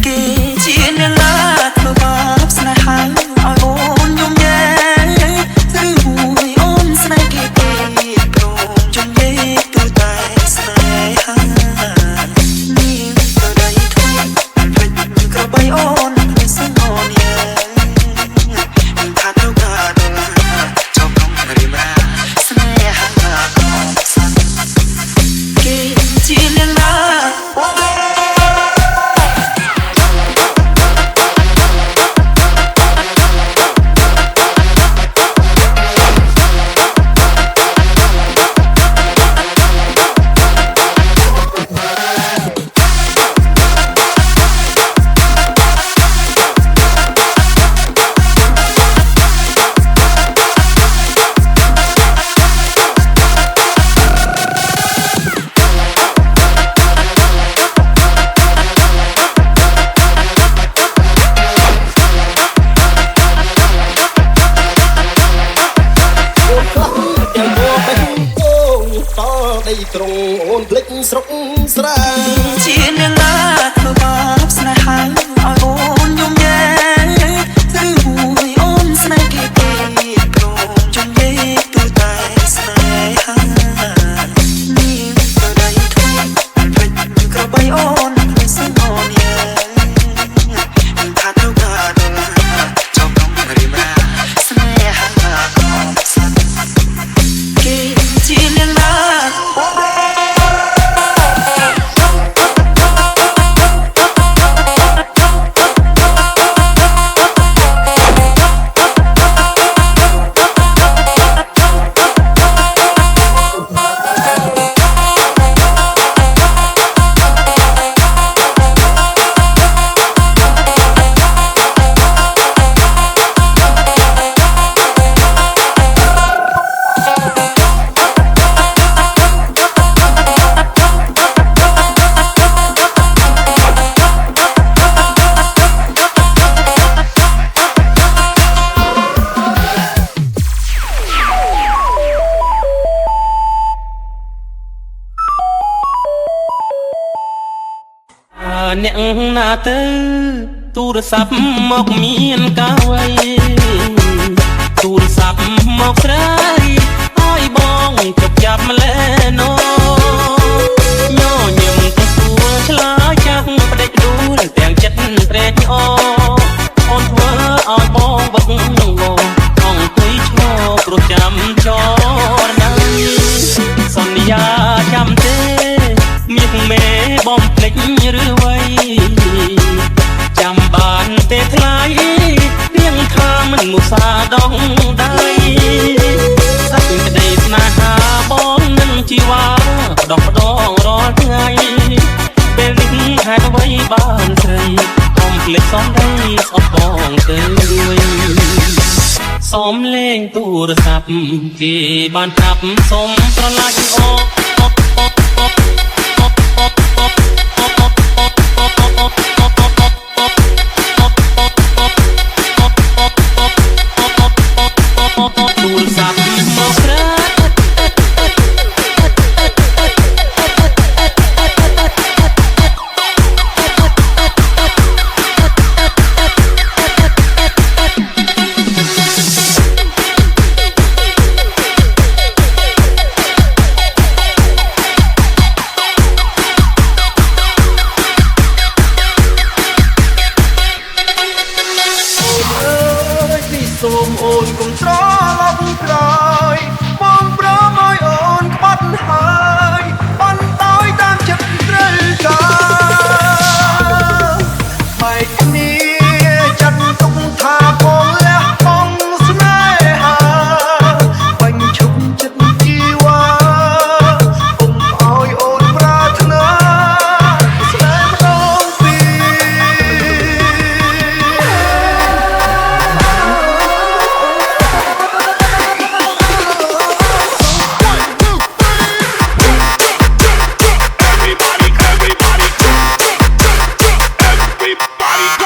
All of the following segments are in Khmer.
គេជាអ្នកណាធ្វើបាបស្នេហាឲ្យអូនយំញ៉ែឬមួយអូនស្នេហ៍គេទេព្រមជន់លេគឺតែស្នេហាមានទៅដៃធំភ្លេចក្របីអូនមិនសងអូនញ៉ែមិនថាទៅកាដុល្លារចប់ក្នុងរីមរាស្នេហាអមសាគេជាអ្នកណាដីត្រង់អូនភ្លេចស្រុកស្រាជាអ្នកណាធ្វើបាបស្នេហាឲ្យអូនយំញ៉ែឬមួយអូនស្នេហ៍គេទេព្រមជន់លេគឺតែស្នេហាមានទៅដៃធំភ្លេចក្របីអូនមិនសងអូនញ៉ែមិនថាទៅកាដុល្លារចប់ក្នុងរីមរាស្នេហាអមសាគេជាអ្នកណាអ្នកណាទៅទូរស័ព្ទមកមានកាវ័យទូរស័ព្ទមកស្រីឲ្យបងជប់ចាប់ម្លេណូញញឹមទៅសួរឆ្លើយចាស់ផ្ដេចដួលទាំងចិត្តត្រេកអរអូនធ្វើឲ្យបងវឹកងងអង្គុយឈរព្រោះចាំចរណៃសន្យាចាំទេមាសមេបំភ្លេចឬវ័យចាំបានទេថ្លៃរៀងថាមិនមុសាដងដៃសាច់ក្តីស្នេហាបងនឹងជីវ៉ាផ្ដោះផ្ដងរាល់ថ្ងៃពេលនេះហេតុអ្វីបានស្រីកុំភ្លេចសំដីស្អប់បងទៅសូមលេងទូរស័ព្ទគេបានប្រាប់សូមស្រឡាញ់អូទូរស័ព្ទមកស្រាសូមអូនកុំត្រឡប់ក្រោយបងព្រមឲ្យអូនក្បត់ហើយបន្តឲ្យតាមចិត្តត្រូវការបែកគ្នាចាត់ទុកថាបងលះបង់ស្នេហាបាញ់ឈប់ចិត្តជីវ៉ាកុំឲ្យអូនប្រាថ្នាស្នេហ៍ម្ដងពីរ Everybody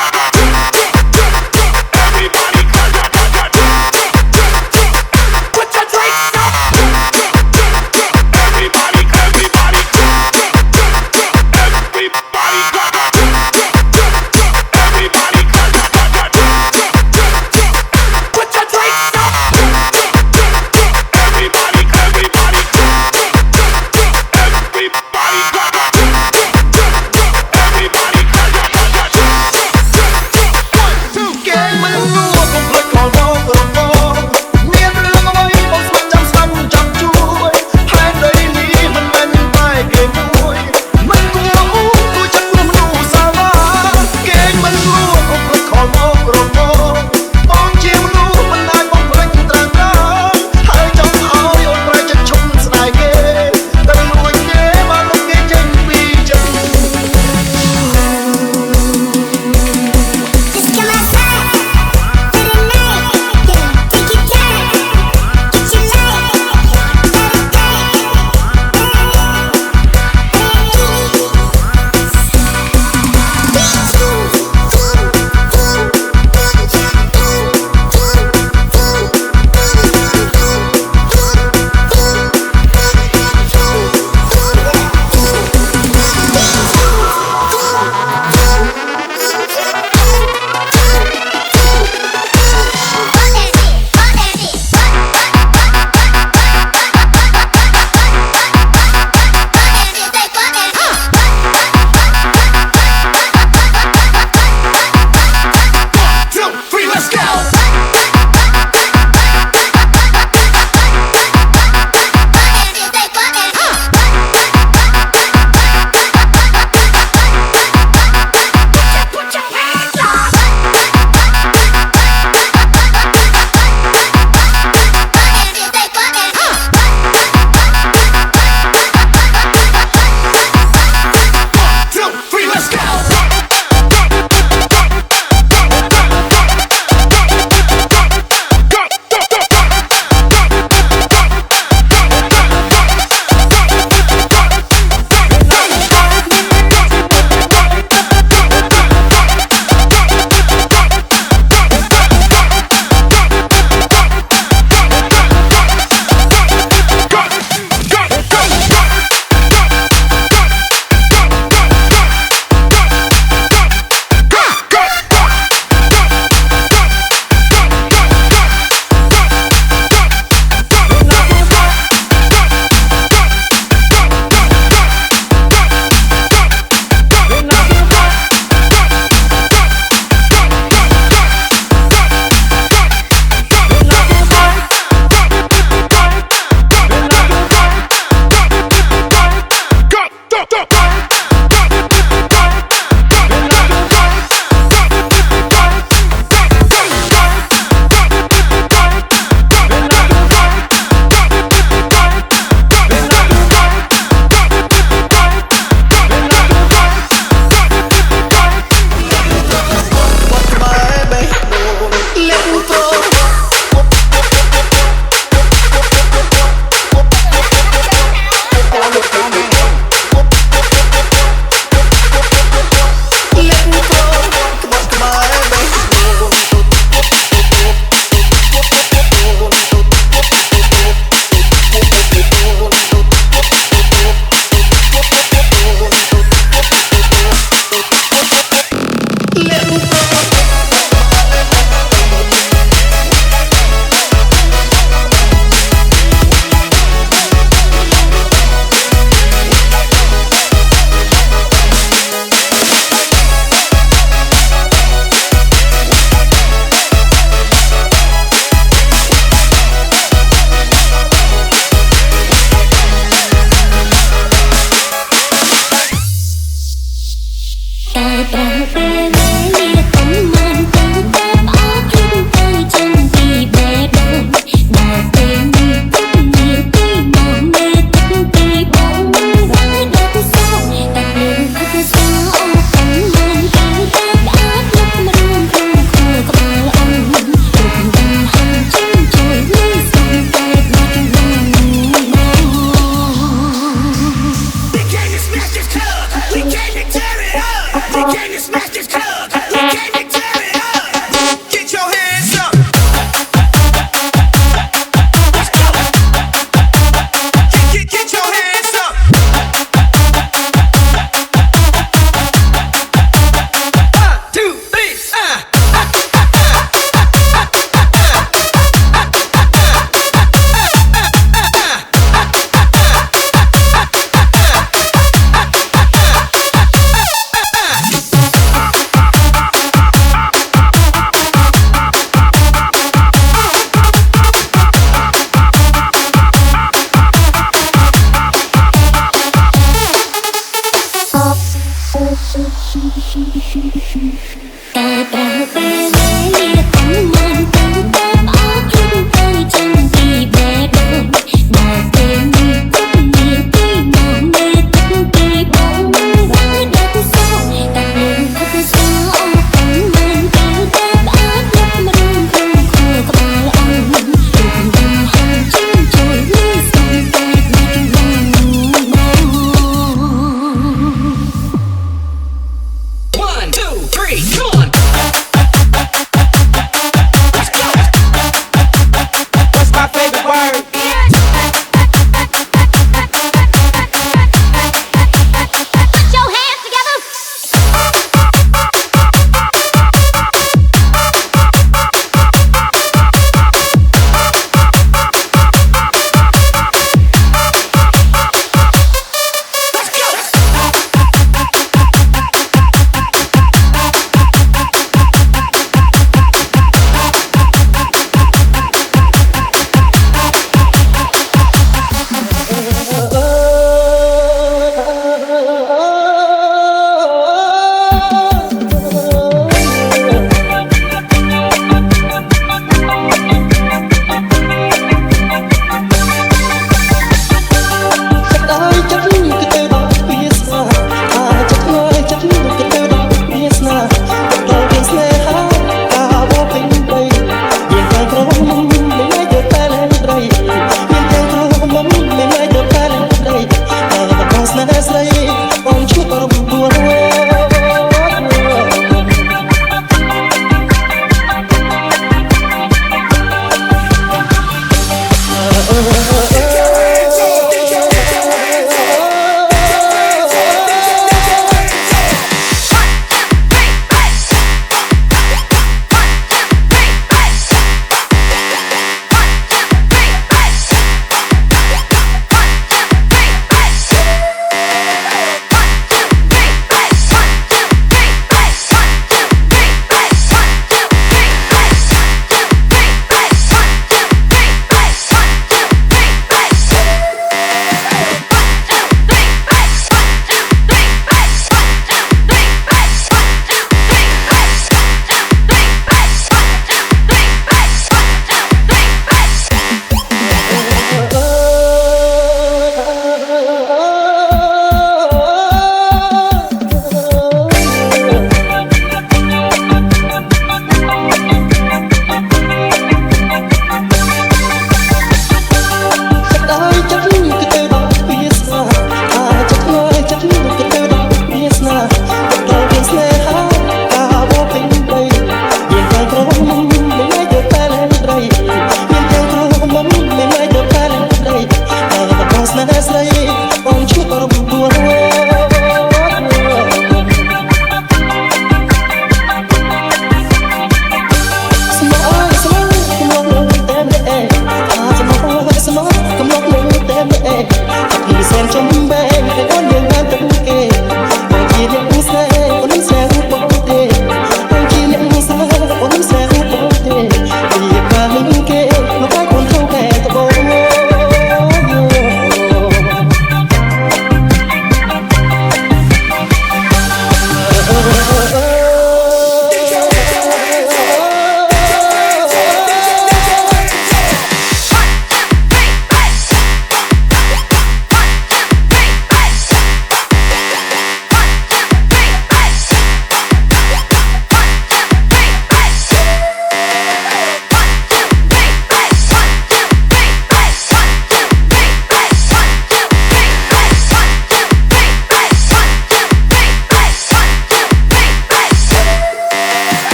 Bye.